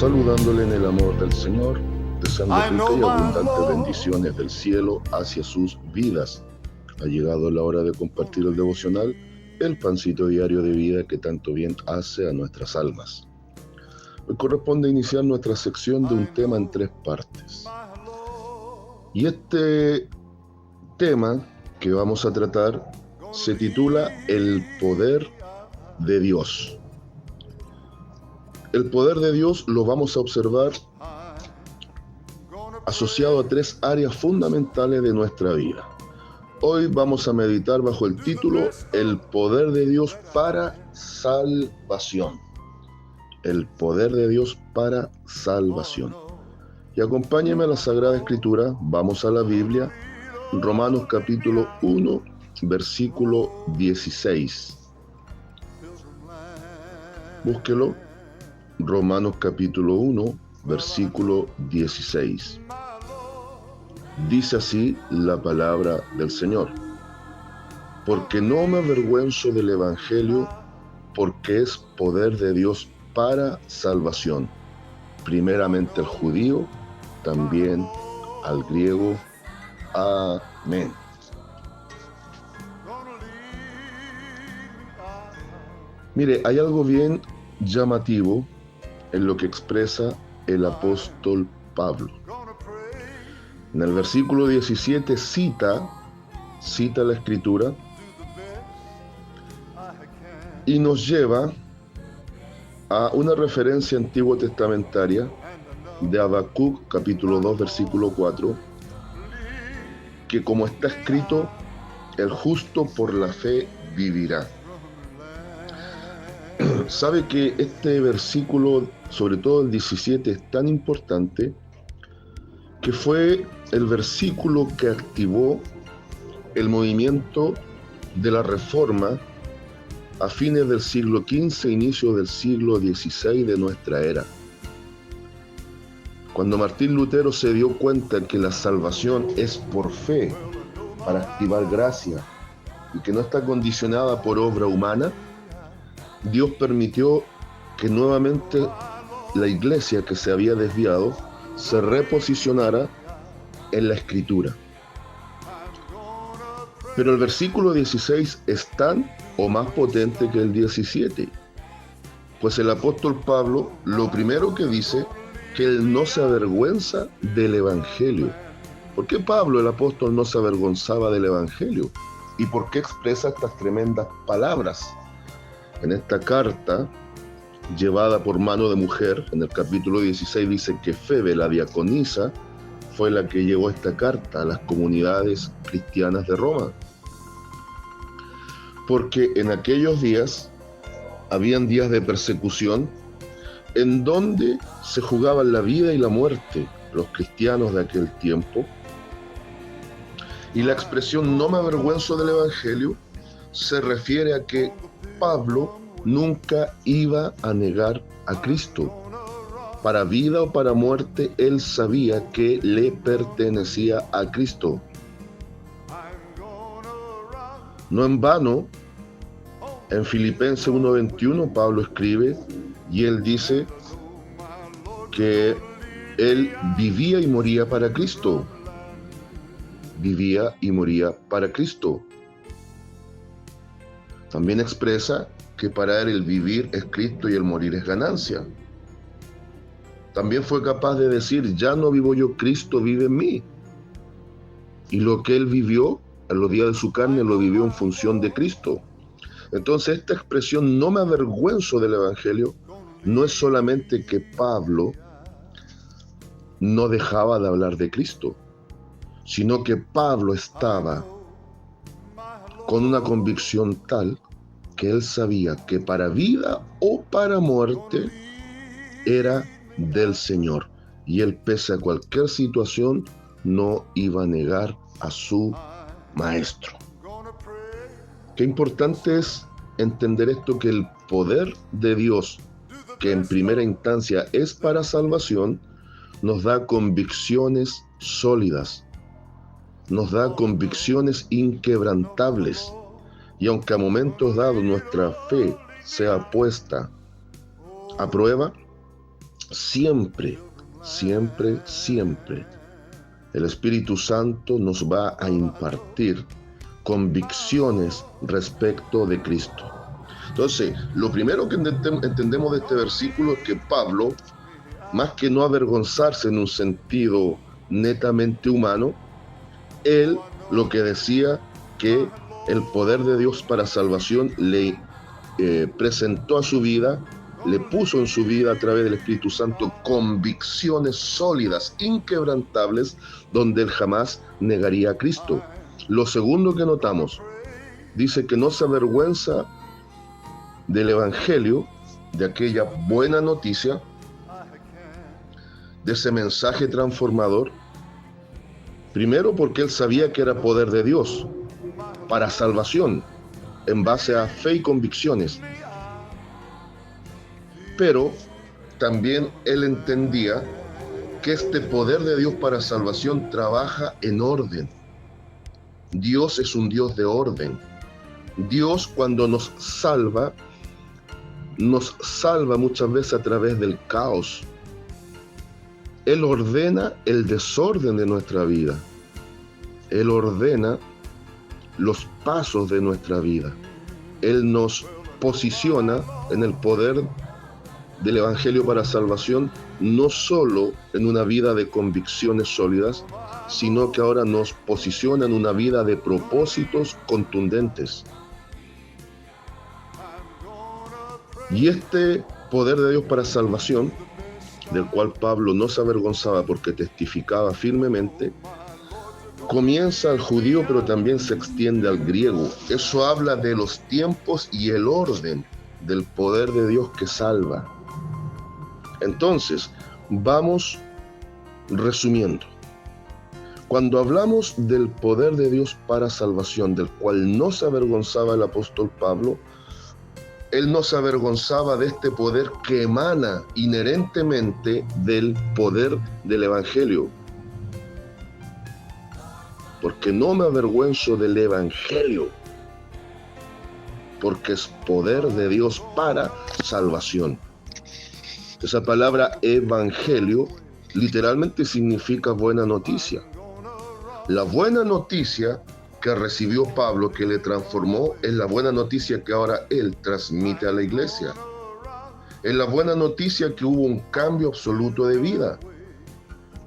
saludándole en el amor del Señor, deseando ricas y abundantes bendiciones del cielo hacia sus vidas. Ha llegado la hora de compartir el devocional, el pancito diario de vida que tanto bien hace a nuestras almas. Hoy corresponde iniciar nuestra sección de un tema en 3 partes. Y este tema que vamos a tratar se titula El poder de Dios. El poder de Dios lo vamos a observar asociado a 3 áreas fundamentales de nuestra vida. Hoy vamos a meditar bajo el título El poder de Dios para salvación. El poder de Dios para salvación. Y acompáñeme a la Sagrada Escritura, vamos a la Biblia, Romanos capítulo 1, versículo 16. Búsquelo. Romanos capítulo 1, versículo 16. Dice así la palabra del Señor. Porque no me avergüenzo del Evangelio, porque es poder de Dios para salvación, primeramente al judío, también al griego. Amén. Mire, hay algo bien llamativo en lo que expresa el apóstol Pablo. En el versículo 17 cita la Escritura y nos lleva a una referencia antiguo testamentaria de Habacuc capítulo 2 versículo 4, que como está escrito, el justo por la fe vivirá. Sabe que este versículo, sobre todo el 17, es tan importante que fue el versículo que activó el movimiento de la Reforma a fines del siglo XV, inicio del siglo XVI de nuestra era. Cuando Martín Lutero se dio cuenta que la salvación es por fe, para activar gracia, y que no está condicionada por obra humana, Dios permitió que nuevamente la iglesia que se había desviado se reposicionara en la Escritura. Pero el versículo 16 es tan o más potente que el 17, pues el apóstol Pablo lo primero que dice que él no se avergüenza del Evangelio. ¿Por qué Pablo, el apóstol, no se avergonzaba del Evangelio? ¿Y por qué expresa estas tremendas palabras? En esta carta, llevada por mano de mujer, en el capítulo 16 dice que Febe, la diaconisa, fue la que llevó esta carta a las comunidades cristianas de Roma. Porque en aquellos días, habían días de persecución, en donde se jugaban la vida y la muerte los cristianos de aquel tiempo. Y la expresión no me avergüenzo del Evangelio se refiere a que Pablo nunca iba a negar a Cristo. Para vida o para muerte, él sabía que le pertenecía a Cristo. No en vano, en Filipenses 1:21, Pablo escribe, y él dice que él vivía y moría para Cristo. Vivía y moría para Cristo. También expresa que para él el vivir es Cristo y el morir es ganancia. También fue capaz de decir, ya no vivo yo, Cristo vive en mí. Y lo que él vivió en los días de su carne lo vivió en función de Cristo. Entonces esta expresión no me avergüenzo del Evangelio no es solamente que Pablo no dejaba de hablar de Cristo, sino que Pablo estaba con una convicción tal que él sabía que para vida o para muerte era del Señor. Y él, pese a cualquier situación, no iba a negar a su Maestro. Qué importante es entender esto, que el poder de Dios, que en primera instancia es para salvación, nos da convicciones sólidas, nos da convicciones inquebrantables. Y aunque a momentos dados nuestra fe sea puesta a prueba, siempre, siempre, siempre, el Espíritu Santo nos va a impartir convicciones respecto de Cristo. Entonces, lo primero que entendemos de este versículo es que Pablo, más que no avergonzarse en un sentido netamente humano, él lo que decía que el poder de Dios para salvación le presentó a su vida, le puso en su vida a través del Espíritu Santo convicciones sólidas, inquebrantables, donde él jamás negaría a Cristo. Lo segundo que notamos, dice que no se avergüenza del Evangelio, de aquella buena noticia, de ese mensaje transformador. Primero porque él sabía que era poder de Dios para salvación, en base a fe y convicciones. Pero también él entendía que este poder de Dios para salvación trabaja en orden. Dios es un Dios de orden. Dios, cuando nos salva muchas veces a través del caos. Él ordena el desorden de nuestra vida. Él ordena los pasos de nuestra vida. Él nos posiciona en el poder del Evangelio para salvación, no solo en una vida de convicciones sólidas, sino que ahora nos posiciona en una vida de propósitos contundentes. Y este poder de Dios para salvación, del cual Pablo no se avergonzaba porque testificaba firmemente, comienza al judío, pero también se extiende al griego. Eso habla de los tiempos y el orden del poder de Dios que salva. Entonces, vamos resumiendo. Cuando hablamos del poder de Dios para salvación, del cual no se avergonzaba el apóstol Pablo, él no se avergonzaba de este poder que emana inherentemente del poder del Evangelio. Porque no me avergüenzo del Evangelio, porque es poder de Dios para salvación. Esa palabra evangelio literalmente significa buena noticia. La buena noticia que recibió Pablo, que le transformó, es la buena noticia que ahora él transmite a la iglesia. Es la buena noticia que hubo un cambio absoluto de vida.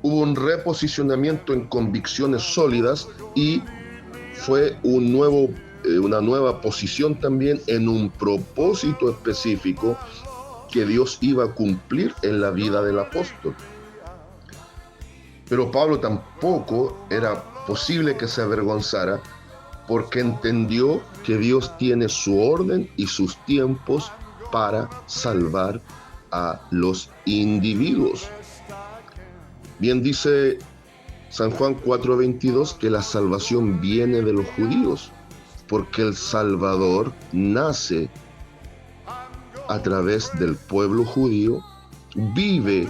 Hubo un reposicionamiento en convicciones sólidas y fue una nueva posición también en un propósito específico que Dios iba a cumplir en la vida del apóstol. Pero Pablo tampoco era posible que se avergonzara, porque entendió que Dios tiene su orden y sus tiempos para salvar a los individuos. Bien dice San Juan 4:22 que la salvación viene de los judíos, porque el Salvador nace a través del pueblo judío, vive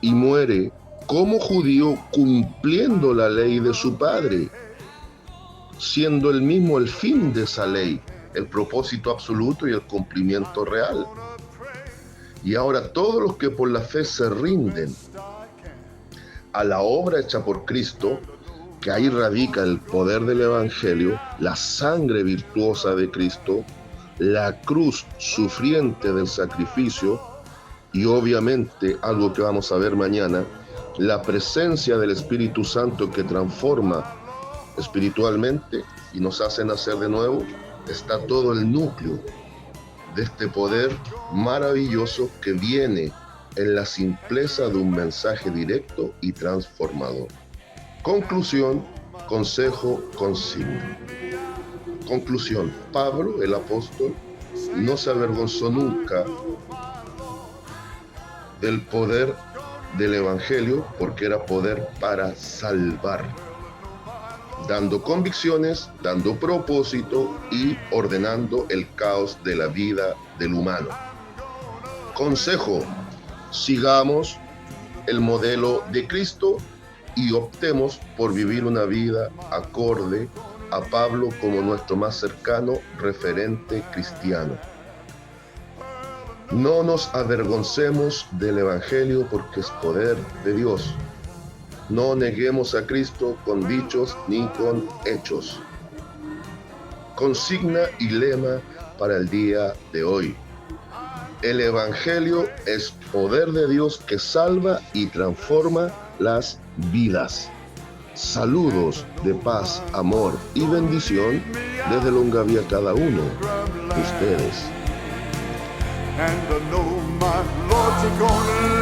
y muere como judío cumpliendo la ley de su padre, siendo él mismo el fin de esa ley, el propósito absoluto y el cumplimiento real. Y ahora todos los que por la fe se rinden a la obra hecha por Cristo, que ahí radica el poder del Evangelio, la sangre virtuosa de Cristo, la cruz sufriente del sacrificio y obviamente, algo que vamos a ver mañana, la presencia del Espíritu Santo que transforma espiritualmente y nos hace nacer de nuevo, está todo el núcleo de este poder maravilloso que viene en la simpleza de un mensaje directo y transformador. Conclusión, consejo, consigna. Conclusión, Pablo, el apóstol, no se avergonzó nunca del poder del Evangelio, porque era poder para salvar, dando convicciones, dando propósito y ordenando el caos de la vida del humano. Consejo, sigamos el modelo de Cristo y optemos por vivir una vida acorde a Pablo como nuestro más cercano referente cristiano. No nos avergoncemos del Evangelio porque es poder de Dios. No neguemos a Cristo con dichos ni con hechos. Consigna y lema para el día de hoy. El Evangelio es poder de Dios que salva y transforma las vidas. Saludos de paz, amor y bendición desde Longaví a cada uno de ustedes. And I know my Lord's gonna